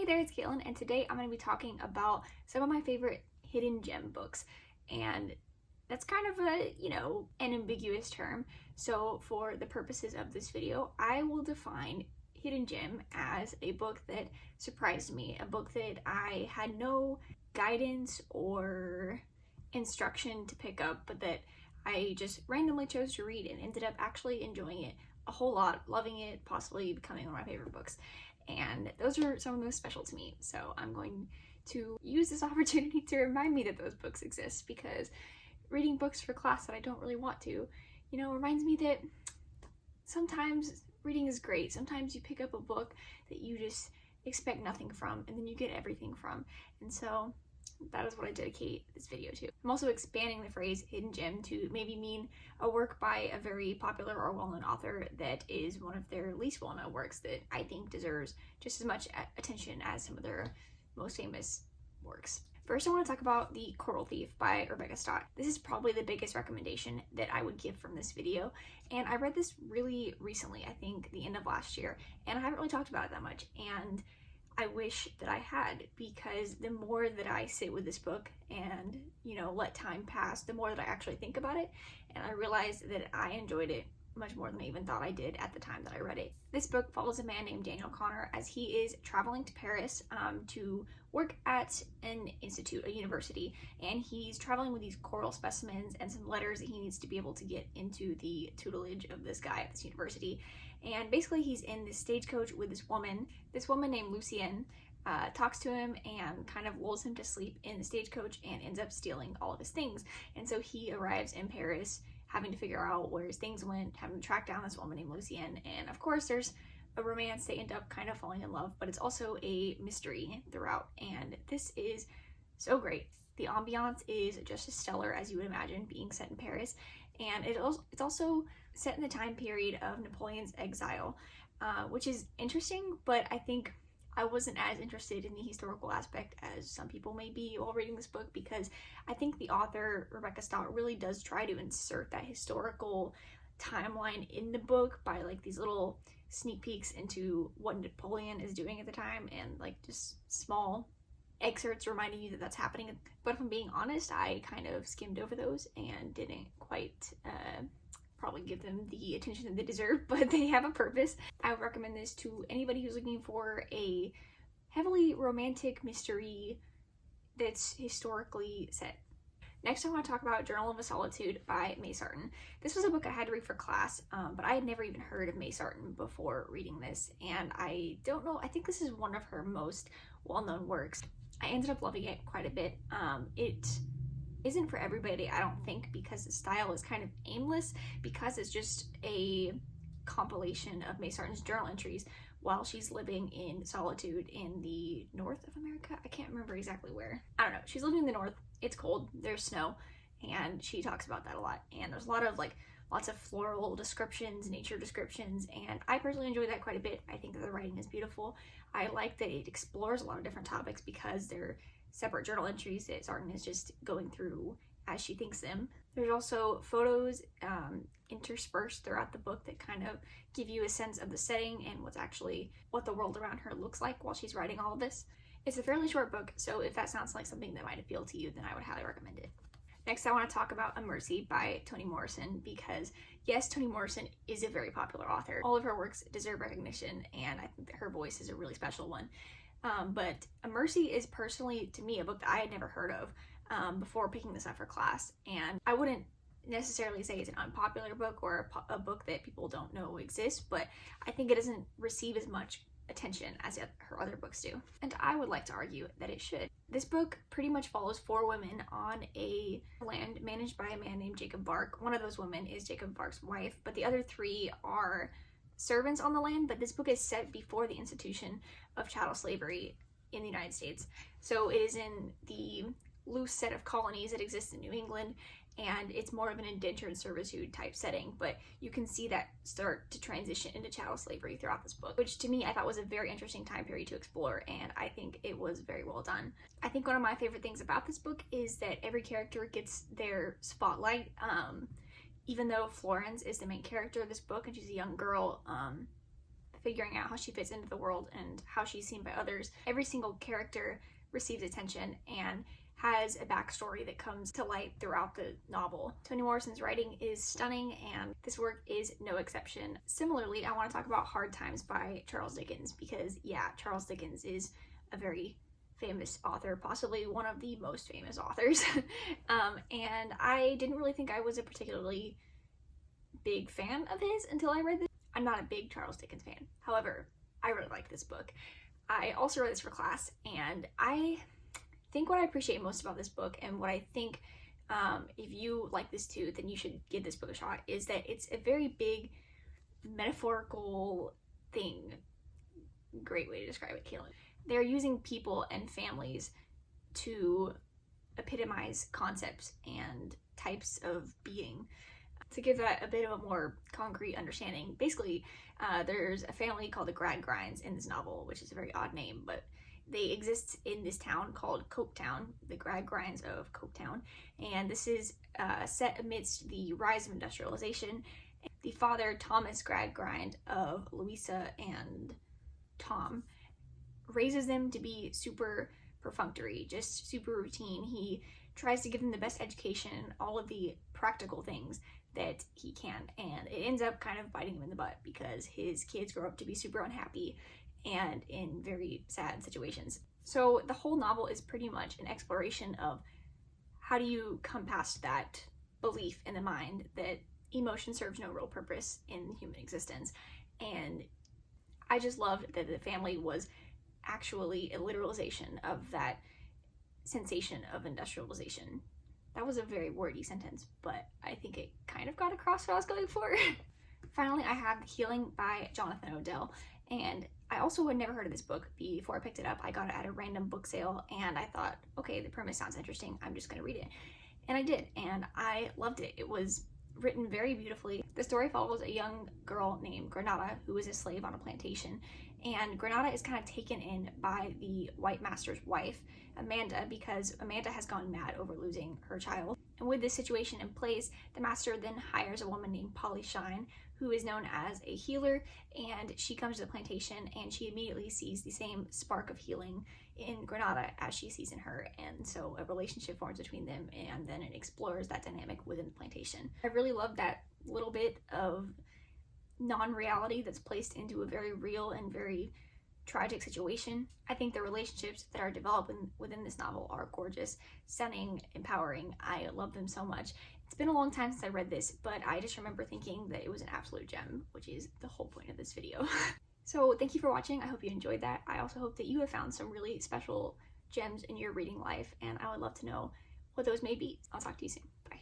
there, it's Caitlin, and today I'm going to be talking about some of my favorite hidden gem books. And that's kind of a, an ambiguous term. So for the purposes of this video, I will define hidden gem as a book that surprised me, a book that I had no guidance or instruction to pick up, but that I just randomly chose to read and ended up actually enjoying it a whole lot, loving it, possibly becoming one of my favorite books. And those are some of the most special to me. So I'm going to use this opportunity to remind me that those books exist, because reading books for class that I don't really want to, reminds me that sometimes reading is great. Sometimes you pick up a book that you just expect nothing from, and then you get everything from. And so that is what I dedicate this video to. I'm also expanding the phrase hidden gem to maybe mean a work by a very popular or well-known author that is one of their least well-known works that I think deserves just as much attention as some of their most famous works. First, I want to talk about The Coral Thief by Rebecca Stott. This is probably the biggest recommendation that I would give from this video, and I read this really recently, I think the end of last year, and I haven't really talked about it that much, and I wish that I had, because the more that I sit with this book and, let time pass, the more that I actually think about it, and I realized that I enjoyed it much more than I even thought I did at the time that I read it. This book follows a man named Daniel Connor as he is traveling to Paris to work at an institute, a university, and he's traveling with these coral specimens and some letters that he needs to be able to get into the tutelage of this guy at this university. And basically he's in this stagecoach with this woman named Lucienne, talks to him and kind of lulls him to sleep in the stagecoach and ends up stealing all of his things. And so he arrives in Paris having to figure out where his things went, having to track down this woman named Lucienne. And of course there's a romance, they end up kind of falling in love, but it's also a mystery throughout. And this is so great. The ambiance is just as stellar as you would imagine, being set in Paris. And it's also set in the time period of Napoleon's exile, which is interesting, but I think I wasn't as interested in the historical aspect as some people may be while reading this book, because I think the author, Rebecca Stott, really does try to insert that historical timeline in the book by these little sneak peeks into what Napoleon is doing at the time, and just small excerpts reminding you that that's happening. But if I'm being honest, I kind of skimmed over those and didn't quite probably give them the attention that they deserve, but they have a purpose. I would recommend this to anybody who's looking for a heavily romantic mystery that's historically set. Next, I want to talk about Journal of a Solitude by May Sarton. This was a book I had to read for class, but I had never even heard of May Sarton before reading this, and I don't know, I think this is one of her most well-known works. I ended up loving it quite a bit. It isn't for everybody, I don't think, because the style is kind of aimless, because it's just a compilation of May Sarton's journal entries while she's living in solitude in the north of America. I can't remember exactly where. I don't know. She's living in the north. It's cold. There's snow. And she talks about that a lot. And there's a lot of lots of floral descriptions, nature descriptions. And I personally enjoy that quite a bit. I think that the writing is beautiful. I like that it explores a lot of different topics because they're separate journal entries that Sarton is just going through as she thinks them. There's also photos interspersed throughout the book that kind of give you a sense of the setting and what the world around her looks like while she's writing all of this. It's a fairly short book, so if that sounds like something that might appeal to you, then I would highly recommend it. Next, I want to talk about A Mercy by Toni Morrison, because yes, Toni Morrison is a very popular author. All of her works deserve recognition, and I think that her voice is a really special one. But A Mercy is personally, to me, a book that I had never heard of before picking this up for class. And I wouldn't necessarily say it's an unpopular book or a book that people don't know exists, but I think it doesn't receive as much attention as her other books do. And I would like to argue that it should. This book pretty much follows 4 women on a land managed by a man named Jacob Vark. One of those women is Jacob Vark's wife, but the other 3 are servants on the land. But this book is set before the institution of chattel slavery in the United States. So it is in the loose set of colonies that exist in New England, and it's more of an indentured servitude type setting, but you can see that start to transition into chattel slavery throughout this book, which to me I thought was a very interesting time period to explore, and I think it was very well done. I think one of my favorite things about this book is that every character gets their spotlight. Even though Florence is the main character of this book and she's a young girl, figuring out how she fits into the world and how she's seen by others. Every single character receives attention and has a backstory that comes to light throughout the novel. Toni Morrison's writing is stunning, and this work is no exception. Similarly, I want to talk about Hard Times by Charles Dickens, because yeah, Charles Dickens is a very famous author, possibly one of the most famous authors. And I didn't really think I was a particularly big fan of his until I read this. I'm not a big Charles Dickens fan. However, I really like this book. I also read this for class, and I think what I appreciate most about this book, and what I think if you like this too, then you should give this book a shot, is that it's a very big metaphorical thing. Great way to describe it, Kaylin. They're using people and families to epitomize concepts and types of being, to give that a bit of a more concrete understanding. Basically, there's a family called the Gradgrinds in this novel, which is a very odd name, but they exist in this town called Coketown, the Gradgrinds of Coketown, and this is set amidst the rise of industrialization. The father, Thomas Gradgrind, of Louisa and Tom, raises them to be super perfunctory, just super routine. He tries to give them the best education, all of the practical things that he can, and it ends up kind of biting him in the butt because his kids grow up to be super unhappy and in very sad situations. So the whole novel is pretty much an exploration of how do you come past that belief in the mind that emotion serves no real purpose in human existence. And I just loved that the family was actually a literalization of that sensation of industrialization. That was a very wordy sentence, but I think it kind of got across what I was going for. Finally, I have The Healing by Jonathan Odell, and I also had never heard of this book before I picked it up. I got it at a random book sale, and I thought, okay, the premise sounds interesting, I'm just gonna read it. And I did, and I loved it. It was written very beautifully. The story follows a young girl named Granada who is a slave on a plantation, and Granada is kind of taken in by the white master's wife, Amanda, because Amanda has gone mad over losing her child. And with this situation in place, the master then hires a woman named Polly Shine, who is known as a healer, and she comes to the plantation and she immediately sees the same spark of healing in Granada as she sees in her, and so a relationship forms between them, and then it explores that dynamic within the plantation. I really love that little bit of non-reality that's placed into a very real and very tragic situation. I think the relationships that are developed within this novel are gorgeous, stunning, empowering. I love them so much. It's been a long time since I read this, but I just remember thinking that it was an absolute gem, which is the whole point of this video. So thank you for watching. I hope you enjoyed that. I also hope that you have found some really special gems in your reading life, and I would love to know what those may be. I'll talk to you soon. Bye.